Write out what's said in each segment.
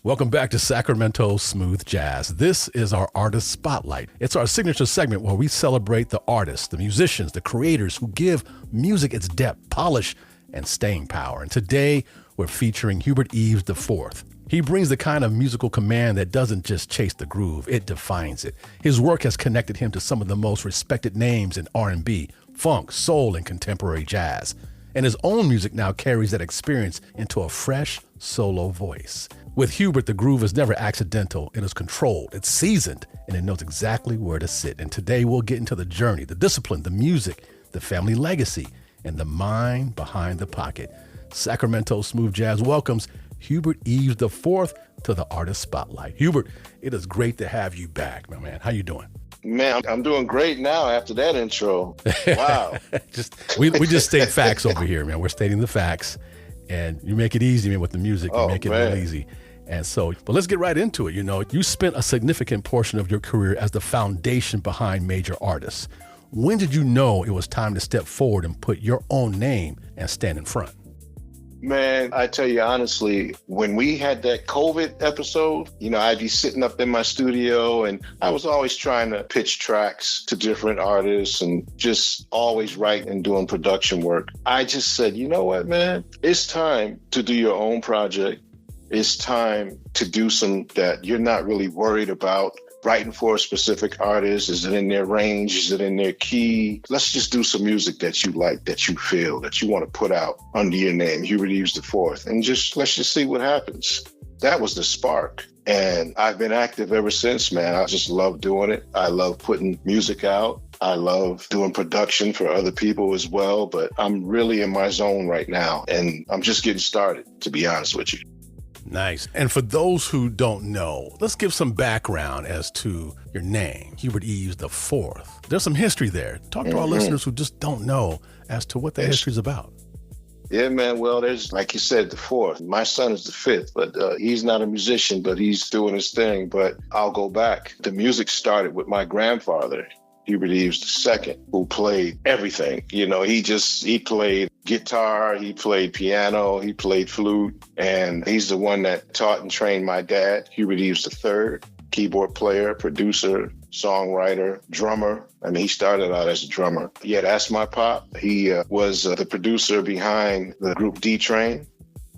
Welcome back to Sacramento Smooth Jazz. This is our Artist Spotlight. It's our signature segment where we celebrate the artists, the musicians, the creators who give music its depth, polish, and staying power. And today, we're featuring Hubert Eaves IV. He brings the kind of musical command that doesn't just chase the groove, it defines it. His work has connected him to some of the most respected names in R&B, funk, soul, and contemporary jazz. And his own music now carries that experience into a fresh solo voice. With Hubert, the groove is never accidental. It is controlled, it's seasoned, and it knows exactly where to sit. And today we'll get into the journey, the discipline, the music, the family legacy, and the mind behind the pocket. Sacramento Smooth Jazz welcomes Hubert Eaves IV to the Artist Spotlight. Hubert, it is great to have you back, my man. How you doing? Man, I'm doing great now after that intro. Wow. We just state facts over here, man. We're stating the facts, and you make it easy, man, with the music. You make it real easy. And so, but let's get right into it. You know, you spent a significant portion of your career as the foundation behind major artists. When did you know it was time to step forward and put your own name and stand in front? Man, I tell you honestly, when we had that COVID episode, I'd be sitting up in my studio and I was always trying to pitch tracks to different artists and just always writing and doing production work. I just said, you know what, man, it's time to do your own project. It's time to do some that you're not really worried about writing for a specific artist. Is it in their range? Is it in their key? Let's just do some music that you like, that you feel, that you want to put out under your name, Hubert Eaves IV, and let's just see what happens. That was the spark. And I've been active ever since, man. I just love doing it. I love putting music out. I love doing production for other people as well, but I'm really in my zone right now, and I'm just getting started, to be honest with you. Nice. And for those who don't know, let's give some background as to your name, Hubert Eaves IV. There's some history there. Talk to our listeners who just don't know as to what the history is about. Yeah, man. Well, there's, like you said, the fourth. My son is the fifth, but he's not a musician, but he's doing his thing. But I'll go back. The music started with my grandfather, Hubert Eaves II, who played everything. He played guitar, he played piano, he played flute, and he's the one that taught and trained my dad, Hubert Eaves III, keyboard player, producer, songwriter, drummer. I mean, he started out as a drummer. Yeah, that's my pop. He was the producer behind the group D-Train,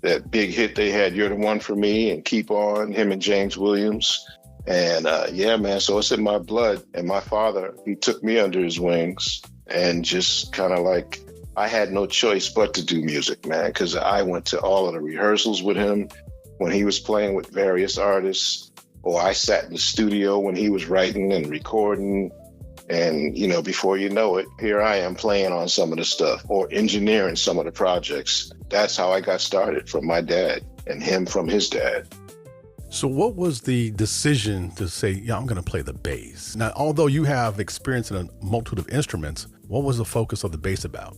that big hit they had, You're the One for Me, and Keep On, him and James Williams. And yeah, man, so it's in my blood. And my father, he took me under his wings and just kind of like, I had no choice but to do music, man, because I went to all of the rehearsals with him when he was playing with various artists, or I sat in the studio when he was writing and recording. And, before you know it, here I am playing on some of the stuff or engineering some of the projects. That's how I got started, from my dad and him from his dad. So what was the decision to say, yeah, I'm going to play the bass? Now, although you have experience in a multitude of instruments, what was the focus of the bass about?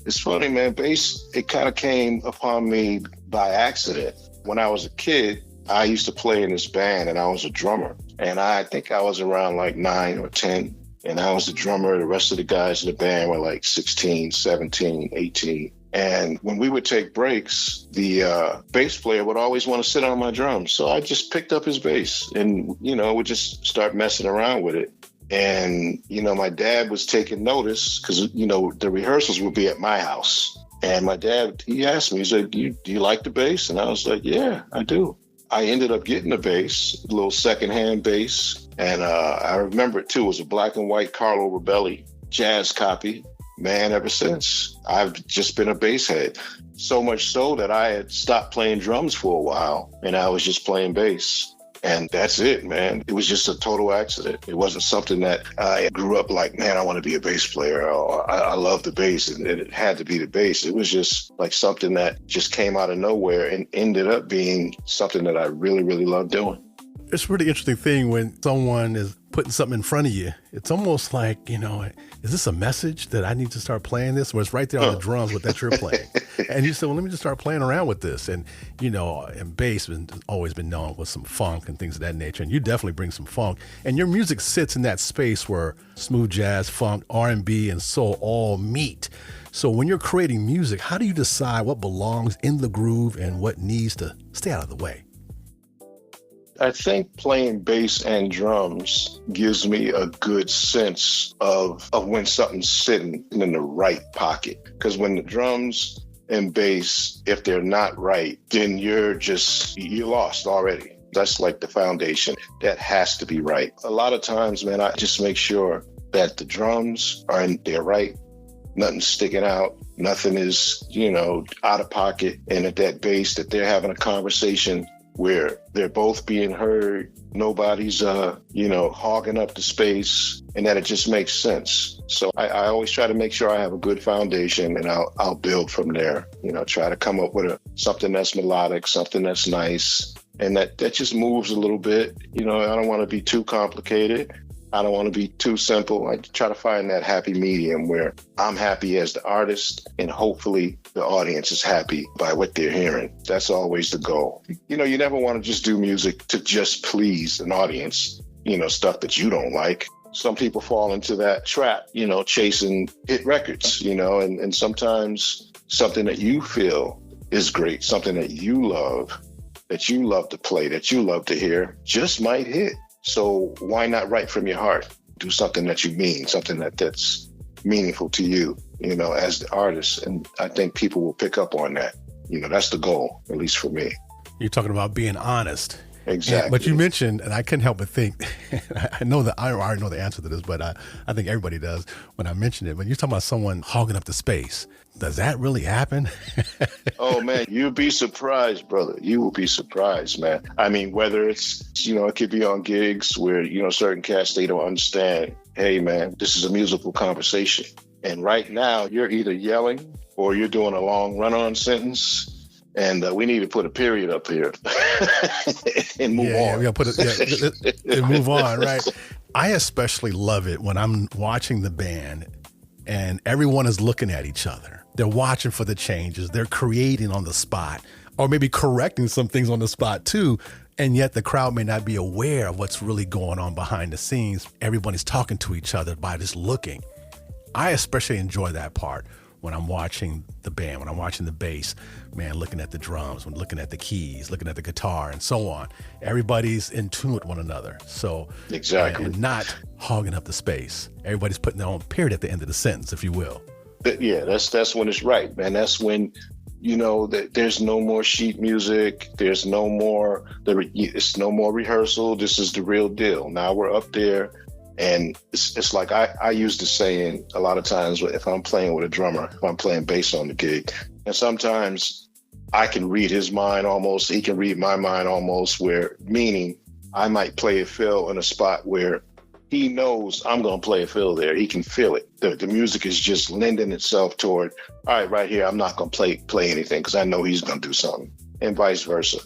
It's funny, man. Bass, it kind of came upon me by accident. When I was a kid, I used to play in this band and I was a drummer. And I think I was around like 9 or 10. And I was the drummer. The rest of the guys in the band were like 16, 17, 18. And when we would take breaks, the bass player would always want to sit on my drums. So I just picked up his bass and, would just start messing around with it. And, my dad was taking notice because, the rehearsals would be at my house. And my dad, he asked me, he said, do you like the bass? And I was like, yeah, I do. I ended up getting a bass, a little secondhand bass. And I remember it, too. It was a black and white Carlo Robelli jazz copy. Man, ever since, I've just been a bass head. So much so that I had stopped playing drums for a while, and I was just playing bass. And that's it, man. It was just a total accident. It wasn't something that I grew up like, man, I want to be a bass player, or I love the bass, and it had to be the bass. It was just like something that just came out of nowhere and ended up being something that I really, really love doing. It's a really interesting thing when someone is putting something in front of you. It's almost like, is this a message that I need to start playing this? Or it's right there on the drums with that you're playing. And you said, well, let me just start playing around with this. And, and bass has always been known with some funk and things of that nature. And you definitely bring some funk. And your music sits in that space where smooth jazz, funk, R&B, and soul all meet. So when you're creating music, how do you decide what belongs in the groove and what needs to stay out of the way? I think playing bass and drums gives me a good sense of when something's sitting in the right pocket. Because when the drums and bass, if they're not right, then you're lost already. That's like the foundation. That has to be right. A lot of times, man, I just make sure that the drums they're right. Nothing's sticking out. Nothing is, out of pocket. And at that bass, that they're having a conversation where they're both being heard. Nobody's, hogging up the space, and that it just makes sense. So I always try to make sure I have a good foundation, and I'll build from there. Try to come up with something that's melodic, something that's nice, and that just moves a little bit. I don't want to be too complicated. I don't want to be too simple. I try to find that happy medium where I'm happy as the artist and hopefully the audience is happy by what they're hearing. That's always the goal. You never want to just do music to just please an audience, stuff that you don't like. Some people fall into that trap, chasing hit records, and sometimes something that you feel is great, something that you love to play, that you love to hear, just might hit. So why not write from your heart? Do something that you mean, something that's meaningful to you, as the artist. And I think people will pick up on that. That's the goal, at least for me. You're talking about being honest. Exactly. But you mentioned, and I couldn't help but think, I know that I already know the answer to this, but I think everybody does when I mention it. When you're talking about someone hogging up the space, does that really happen? Oh, man, you'd be surprised, brother. You will be surprised, man. I mean, whether it's, it could be on gigs where, certain cats, they don't understand. Hey, man, this is a musical conversation. And right now, you're either yelling or you're doing a long run-on sentence. And we need to put a period up here and move on. Yeah, we gotta put and move on, right? I especially love it when I'm watching the band and everyone is looking at each other. They're watching for the changes. They're creating on the spot, or maybe correcting some things on the spot too. And yet the crowd may not be aware of what's really going on behind the scenes. Everybody's talking to each other by just looking. I especially enjoy that part when I'm watching the band, when I'm watching the bass, man, looking at the drums, when looking at the keys, looking at the guitar, and so on. Everybody's in tune with one another. So exactly, and not hogging up the space. Everybody's putting their own period at the end of the sentence, if you will. Yeah, that's when it's right, man. That's when that there's no more sheet music. There's no more. It's no more rehearsal. This is the real deal. Now we're up there. And it's like I use the saying a lot of times if I'm playing with a drummer, if I'm playing bass on the gig, and sometimes I can read his mind almost, he can read my mind almost, meaning I might play a fill in a spot where he knows I'm going to play a fill there. He can feel it. The music is just lending itself toward, all right here, I'm not going to play anything because I know he's going to do something, and vice versa.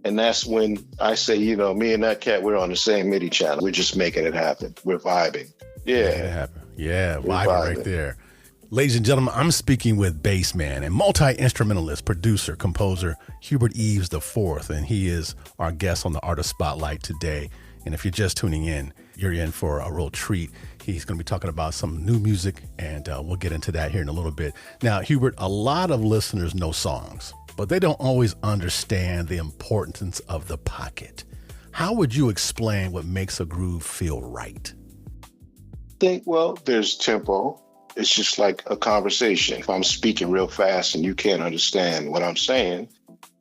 And that's when I say, me and that cat, we're on the same MIDI channel. We're just making it happen. We're vibing. Yeah. Vibing right there. Ladies and gentlemen, I'm speaking with bass man and multi-instrumentalist, producer, composer, Hubert Eaves IV, and he is our guest on the Artist Spotlight today. And if you're just tuning in, you're in for a real treat. He's going to be talking about some new music, and we'll get into that here in a little bit. Now, Hubert, a lot of listeners know songs, but they don't always understand the importance of the pocket. How would you explain what makes a groove feel right? There's tempo. It's just like a conversation. If I'm speaking real fast and you can't understand what I'm saying,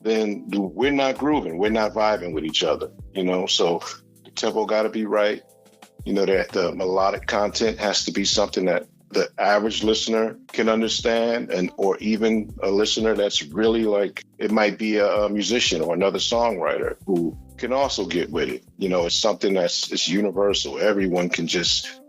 then we're not grooving. We're not vibing with each other, So the tempo got to be right. That the melodic content has to be something that the average listener can understand, or even a listener that's really it might be a musician or another songwriter who can also get with it. It's something it's universal. Everyone can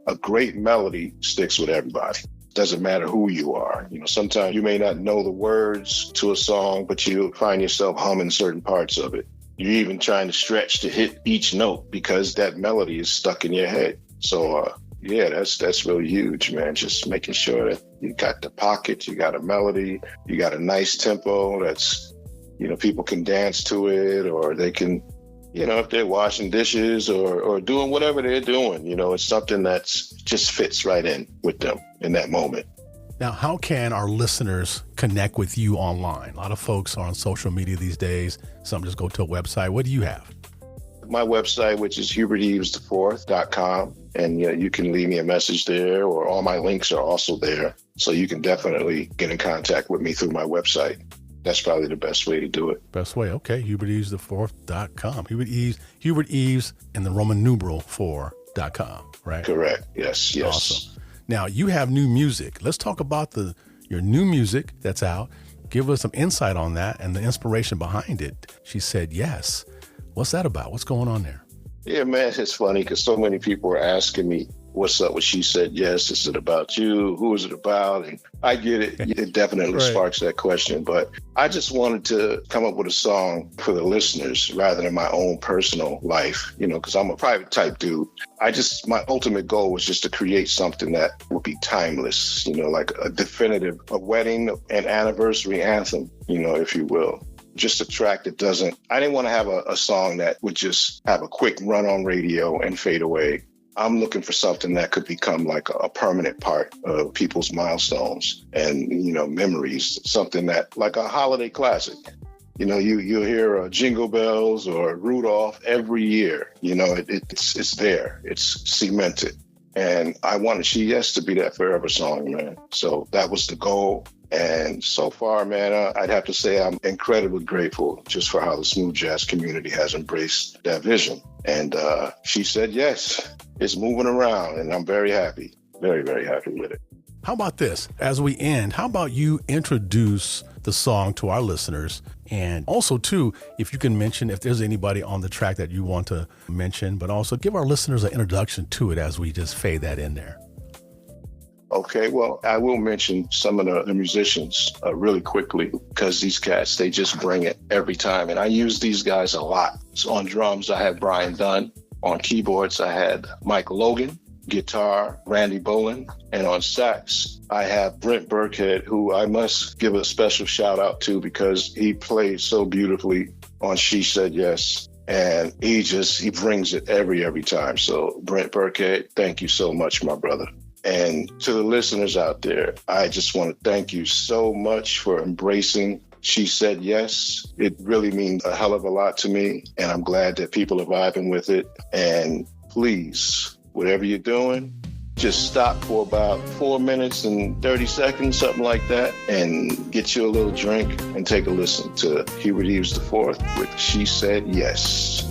a great melody sticks with everybody. Doesn't matter who you are. Sometimes you may not know the words to a song, but you find yourself humming certain parts of it. You're even trying to stretch to hit each note because that melody is stuck in your head. So, that's really huge, man. Just making sure that you got the pocket, you got a melody, you got a nice tempo that's, people can dance to it, or they can, if they're washing dishes or doing whatever they're doing, it's something that's just fits right in with them in that moment. Now, how can our listeners connect with you online? A lot of folks are on social media these days. Some just go to a website. What do you have? my website, which is HubertEaves IV.com. And you can leave me a message there, or all my links are also there. So you can definitely get in contact with me through my website. That's probably the best way to do it. Best way. Okay. HubertEaves4.com. Hubert Eaves and the Roman numeral 4.com, right? Correct. Yes. Awesome. Now you have new music. Let's talk about your new music that's out. Give us some insight on that and the inspiration behind it. She said yes. What's that about? What's going on there? Yeah, man, it's funny because so many people are asking me, what's up with She Said Yes? Is it about you? Who is it about? And I get it. It definitely sparks that question. But I just wanted to come up with a song for the listeners rather than my own personal life, because I'm a private type dude. My ultimate goal was just to create something that would be timeless, like a wedding and anniversary anthem, if you will. Just a track that I didn't want to have a song that would just have a quick run on radio and fade away. I'm looking for something that could become like a permanent part of people's milestones and, memories, something that like a holiday classic. You'll hear Jingle Bells or Rudolph every year. It's there. It's cemented. And I wanted She Yes to be that forever song, man. So that was the goal. And so far, man, I'd have to say I'm incredibly grateful just for how the smooth jazz community has embraced that vision. And She Said Yes. It's moving around, and I'm very happy, very, very happy with it. How about this? As we end, how about you introduce the song to our listeners? And also, too, if you can mention if there's anybody on the track that you want to mention, but also give our listeners an introduction to it as we just fade that in there. Okay, well, I will mention some of the musicians really quickly because these cats, they just bring it every time. And I use these guys a lot. So on drums, I had Brian Dunn. On keyboards, I had Mike Logan. Guitar, Randy Boland. And on sax, I have Brent Burkhead, who I must give a special shout out to because he played so beautifully on She Said Yes. And he brings it every time. So Brent Burkhead, thank you so much, my brother. And to the listeners out there, I just want to thank you so much for embracing She Said Yes. It really means a hell of a lot to me, and I'm glad that people are vibing with it. And please, whatever you're doing, just stop for about 4 minutes and 30 seconds, something like that, and get you a little drink and take a listen to Hubert Eaves IV with She Said Yes.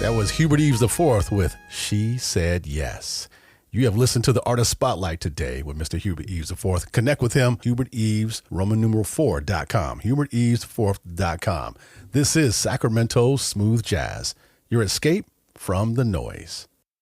That was Hubert Eaves IV with She Said Yes. You have listened to the Artist Spotlight today with Mr. Hubert Eaves IV. Connect with him, Hubert Eaves, Roman4.com, HubertEaves4.com. This is Sacramento Smooth Jazz, your escape from the noise.